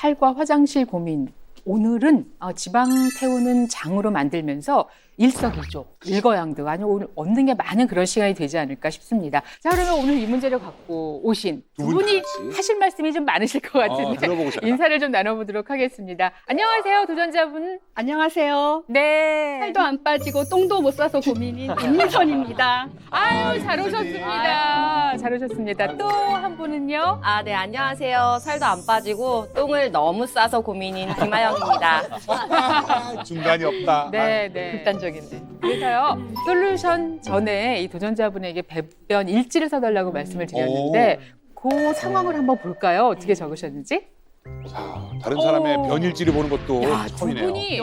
살과 화장실 고민. 오늘은 지방 태우는 장으로 만들면서 일석이조, 일거양득 아니 오늘 얻는 게 많은 그런 시간이 되지 않을까 싶습니다. 자, 그러면 오늘 이 문제를 갖고 오신 두 분이 하실 말씀이 좀 많으실 것 같은데 들어보고 싶다. 인사를 좀 나눠보도록 하겠습니다. 안녕하세요, 도전자분. 안녕하세요. 네. 살도 안 빠지고 똥도 못 싸서 고민인 임미선입니다. 아유, 잘 오셨습니다. 잘 오셨습니다. 또 한 분은요? 네, 안녕하세요. 살도 안 빠지고 똥을 너무 싸서 고민인 김아영입니다. 중간이 없다. 네, 네. 극단적인데. 그래서요, 솔루션 전에 이 도전자분에게 배변 일지를 써달라고 말씀을 드렸는데 그 상황을 한번 볼까요? 어떻게 적으셨는지? 자, 다른 사람의 변일지를 보는 것도 야, 두 처음이네요. 분이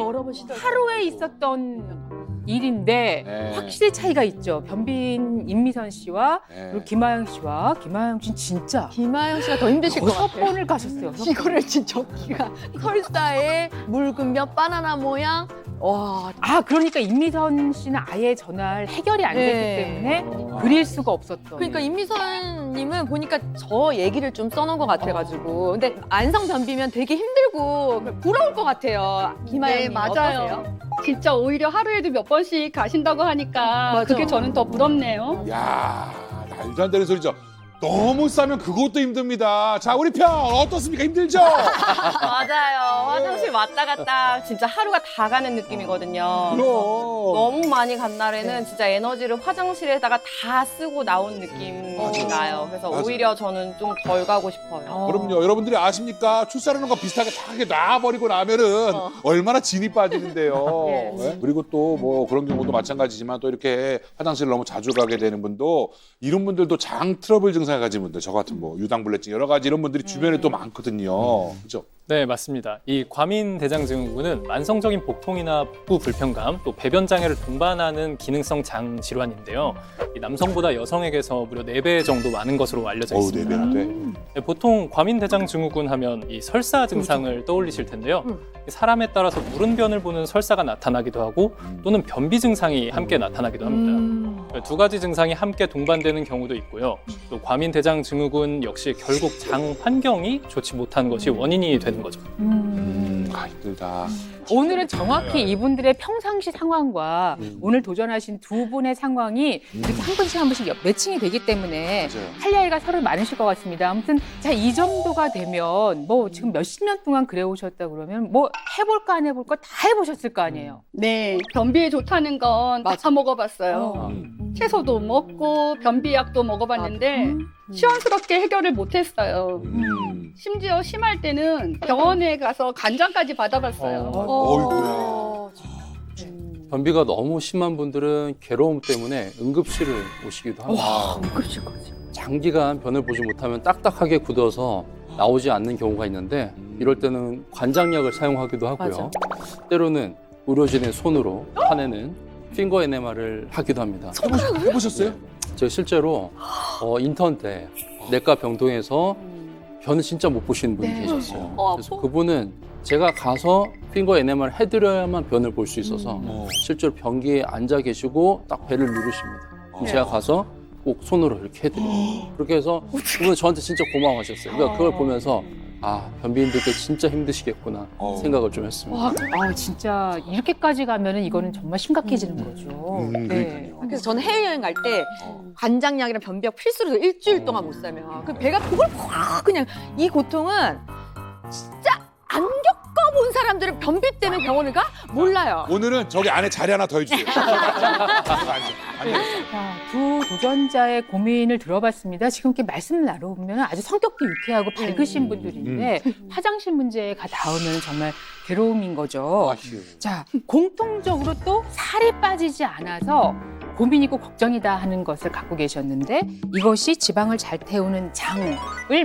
하루에 있었던 일인데 네. 확실히 차이가 있죠. 변비인 임미선 씨와 네. 그리고 김아영 씨와 김아영 씨는 진짜 김아영 씨가 더 힘드실 것 6번을 가셨어요. 이거를 진짜 기가 설사에 묽은면 바나나 모양. 와. 그러니까 임미선 씨는 아예 전날 해결이 안 됐기 네. 때문에 그릴 수가 없었던. 그러니까 임미선님은 보니까 저 얘기를 좀 써놓은 것 같아가지고. 근데 안성 변비면 되게 힘들고 부러울 것 같아요. 김아영님 네, 맞아요. 어떠세요? 진짜 오히려 하루에도 몇 번씩 가신다고 하니까 맞아. 그게 저는 더 부럽네요. 야, 말도 안 되는 소리죠. 너무 싸면 그것도 힘듭니다. 자, 우리 편 어떻습니까? 힘들죠? 맞아요. 화장실 왔다 갔다 진짜 하루가 다 가는 느낌이거든요. 그럼. 너무 많이 간 날에는 진짜 에너지를 화장실에다가 다 쓰고 나온 느낌이 나요. 그래서 맞아요. 오히려 저는 좀 덜 가고 싶어요. 그럼요. 여러분들이 아십니까? 출산하는 거 비슷하게 다 이렇게 놔버리고 나면은 얼마나 진이 빠지는데요. 예. 네? 그리고 또 뭐 그런 경우도 마찬가지지만 또 이렇게 화장실을 너무 자주 가게 되는 분도 이런 분들도 장 트러블 증상을 가진 분들, 저 같은 뭐 유당불내증 여러 가지 이런 분들이 주변에 또 많거든요. 그죠? 네, 맞습니다. 이 과민대장증후군은 만성적인 복통이나 복부 불편감, 또 배변 장애를 동반하는 기능성 장 질환인데요. 이 남성보다 여성에게서 무려 4배 정도 많은 것으로 알려져 어우, 있습니다. 네 배나 돼. 네, 보통 과민대장증후군 하면 이 설사 증상을 떠올리실 텐데요. 사람에 따라서 무른 변을 보는 설사가 나타나기도 하고 또는 변비 증상이 함께 나타나기도 합니다. 두 가지 증상이 함께 동반되는 경우도 있고요. 또 과민대장증후군 역시 결국 장 환경이 좋지 못한 것이 원인이 되는 거죠. 힘들다. 오늘은 정확히 이분들의 평상시 상황과 오늘 도전하신 두 분의 상황이 이렇게 한 번씩 매칭이 되기 때문에 맞아요. 할 이야기가 서로 많으실 것 같습니다. 아무튼 자, 이 정도가 되면 뭐 지금 몇십 년 동안 그래 오셨다 그러면 뭐 해볼까 안 해볼까 다 해보셨을 거 아니에요. 네, 변비에 좋다는 건 다 먹어봤어요. 어. 채소도 먹고 변비약도 먹어봤는데 시원스럽게 해결을 못했어요. 심지어 심할 때는 병원에 가서 간장까지 받아봤어요. 어이구야. 변비가 너무 심한 분들은 괴로움 때문에 응급실을 오시기도 합니다. 응급실까지. 장기간 변을 보지 못하면 딱딱하게 굳어서 나오지 않는 경우가 있는데 이럴 때는 관장약을 사용하기도 하고요. 때로는 의료진의 손으로 화내는 핑거 에네마를 하기도 합니다. 해보셨어요? 제가 실제로 인턴 때 내과 병동에서 변을 진짜 못 보시는 분이 계셨어요. 그래서 그분은 제가 가서 핑거 에네마를 해드려야만 변을 볼 수 있어서 실제로 변기에 앉아 계시고 딱 배를 누르십니다. 그럼 제가 가서 꼭 손으로 이렇게 해드려요. 그렇게 해서 그분은 저한테 진짜 고마워하셨어요. 그러니까 그걸 보면서 변비인들 때 진짜 힘드시겠구나 생각을 좀 했습니다. 진짜 이렇게까지 가면은 이거는 정말 심각해지는 거죠. 네. 그러니까요. 그래서 저는 해외여행 갈 때 관장약이랑 변비약 필수로 일주일 동안 못 살면 그 배가 보글보글 그냥 이 고통은 진짜 안 겪어본 사람들은 변비 때문에 병원을 가? 몰라요. 오늘은 저기 안에 자리 하나 더 해주세요. 자, 두 도전자의 고민을 들어봤습니다. 지금 이렇게 말씀을 나눠보면 아주 성격도 유쾌하고 밝으신 분들인데 화장실 문제가 닿으면 정말 괴로움인 거죠. 자, 공통적으로 또 살이 빠지지 않아서 고민이고 걱정이다 하는 것을 갖고 계셨는데 이것이 지방을 잘 태우는 장을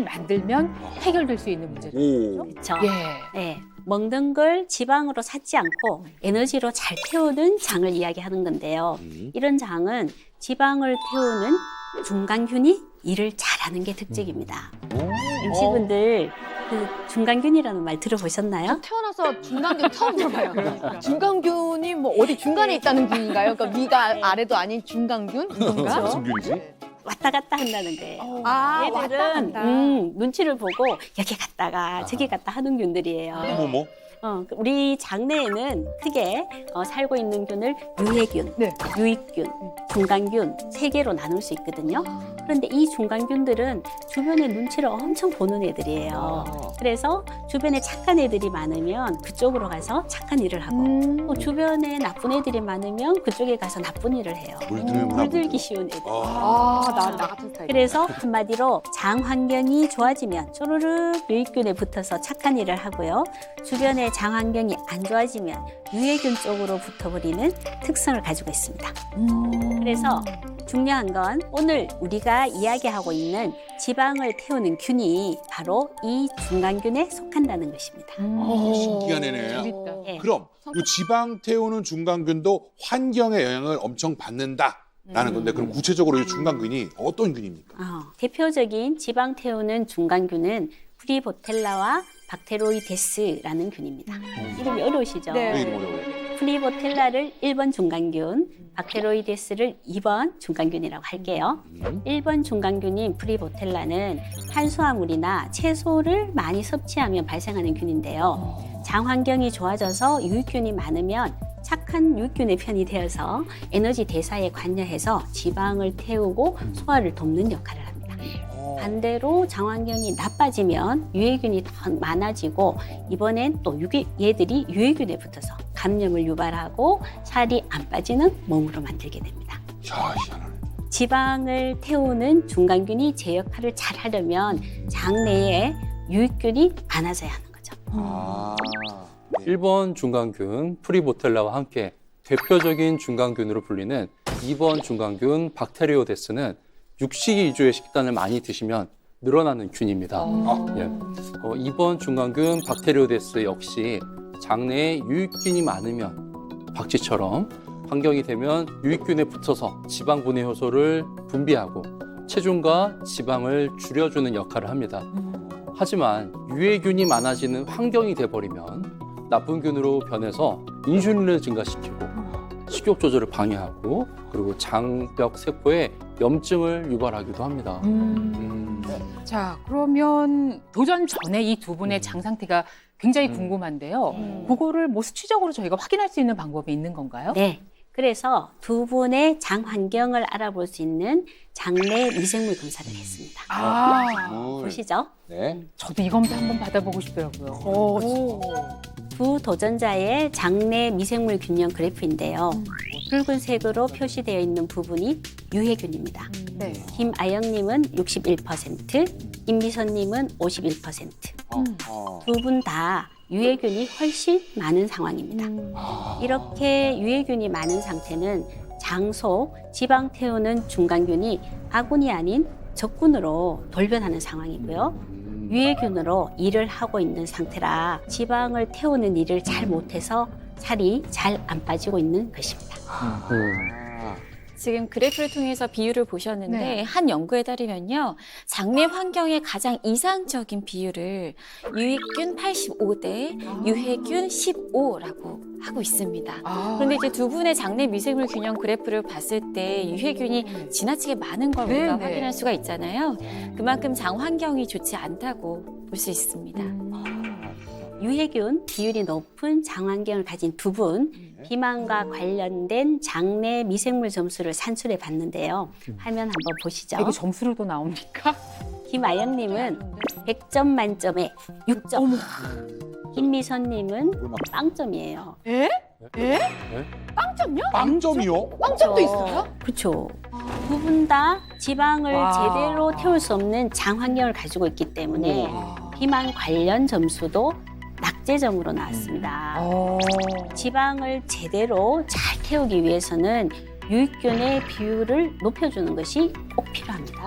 만들면 해결될 수 있는 문제죠. 그렇죠. 예. 네. 먹는 걸 지방으로 삭지 않고 에너지로 잘 태우는 장을 이야기하는 건데요. 이런 장은 지방을 태우는 중간균이 일을 잘하는 게 특징입니다. MC분들 그 중간균이라는 말 들어보셨나요? 태어나서 중간균 처음 들어봐요. 중간균이 뭐 어디 중간에 있다는 균인가요? 그러니까 위가 아래도 아닌 중간균? 이건가? 무슨 균이지? 왔다 갔다 한다는 거예요. 아, 왔다 얘들은 갔다. 눈치를 보고 여기 갔다가 저기 갔다 하는 균들이에요. 어머머. 우리 장내에는 크게 살고 있는 균을 유해균, 네. 유익균, 중간균 3개로 나눌 수 있거든요. 그런데 이 중간균들은 주변의 눈치를 엄청 보는 애들이에요. 그래서 주변에 착한 애들이 많으면 그쪽으로 가서 착한 일을 하고 또 주변에 나쁜 애들이 많으면 그쪽에 가서 나쁜 일을 해요. 물들기 쉬운 애들. 나 같은 스타일. 그래서 한마디로 장 환경이 좋아지면 쪼르륵 유익균에 붙어서 착한 일을 하고요. 주변의 장 환경이 안 좋아지면 유해균 쪽으로 붙어버리는 특성을 가지고 있습니다. 그래서 중요한 건 오늘 우리가 이야기하고 있는 지방을 태우는 균이 바로 이 중간균에 속한다는 것입니다. 신기한 애네. 재밌다. 예. 그럼 이 지방 태우는 중간균도 환경의 영향을 엄청 받는다라는 건데 그럼 구체적으로 이 중간균이 어떤 균입니까? 대표적인 지방 태우는 중간균은 프리보텔라와 박테로이데스라는 균입니다. 이름이 어려우시죠? 네. 왜 이름 어려워요? 프리보텔라를 1번 중간균, 박테로이데스를 2번 중간균이라고 할게요. 1번 중간균인 프리보텔라는 탄수화물이나 채소를 많이 섭취하면 발생하는 균인데요. 장 환경이 좋아져서 유익균이 많으면 착한 유익균의 편이 되어서 에너지 대사에 관여해서 지방을 태우고 소화를 돕는 역할을 합니다. 반대로 장 환경이 나빠지면 유해균이 더 많아지고 이번엔 또 얘들이 유해균에 붙어서 감염을 유발하고 살이 안 빠지는 몸으로 만들게 됩니다. 야, 희한하네. 지방을 태우는 중간균이 제 역할을 잘 하려면 장 내에 유익균이 많아져야 하는 거죠. 네. 1번 중간균 프리보텔라와 함께 대표적인 중간균으로 불리는 2번 중간균 박테리오데스는 육식 위주의 식단을 많이 드시면 늘어나는 균입니다. 2번 중간균 박테리오데스 역시 장내에 유익균이 많으면 박쥐처럼 환경이 되면 유익균에 붙어서 지방 분해 효소를 분비하고 체중과 지방을 줄여주는 역할을 합니다. 하지만 유해균이 많아지는 환경이 돼버리면 나쁜 균으로 변해서 인슐린을 증가시키고 식욕 조절을 방해하고 그리고 장벽 세포에 염증을 유발하기도 합니다. 자, 그러면 도전 전에 이 두 분의 장 상태가 굉장히 궁금한데요. 그거를 뭐 수치적으로 저희가 확인할 수 있는 방법이 있는 건가요? 네. 그래서 두 분의 장 환경을 알아볼 수 있는 장내 미생물 검사를 했습니다. 보시죠. 네. 저도 이 검사 한번 받아보고 싶더라고요. 두 도전자의 장내 미생물 균형 그래프인데요. 붉은색으로 표시되어 있는 부분이 유해균입니다. 네. 김아영님은 61%, 임미선님은 51%. 두 분 다 유해균이 훨씬 많은 상황입니다. 이렇게 유해균이 많은 상태는 장 속 지방 태우는 중간균이 아군이 아닌 적군으로 돌변하는 상황이고요. 유해균으로 일을 하고 있는 상태라 지방을 태우는 일을 잘 못해서 살이 잘 안 빠지고 있는 것입니다. 지금 그래프를 통해서 비율을 보셨는데 네. 한 연구에 따르면요. 장내 환경의 가장 이상적인 비율을 유익균 85대 유해균 15라고 하고 있습니다. 그런데 이제 두 분의 장내 미생물 균형 그래프를 봤을 때 유해균이 지나치게 많은 걸 우리가 네네. 확인할 수가 있잖아요. 그만큼 장 환경이 좋지 않다고 볼 수 있습니다. 유해균 비율이 높은 장 환경을 가진 두 분, 비만과 관련된 장내 미생물 점수를 산출해 봤는데요. 화면 한번 보시죠. 이게 점수로도 나옵니까? 김아영님은 100점 만점에 6점. 김미선님은 빵점이에요. 빵점요? 빵점이요? 빵점도 있어요? 그렇죠. 두 분 다 지방을 와. 제대로 태울 수 없는 장 환경을 가지고 있기 때문에 비만 관련 점수도 낙제점으로 나왔습니다. 지방을 제대로 잘 태우기 위해서는 유익균의 비율을 높여주는 것이 꼭 필요합니다.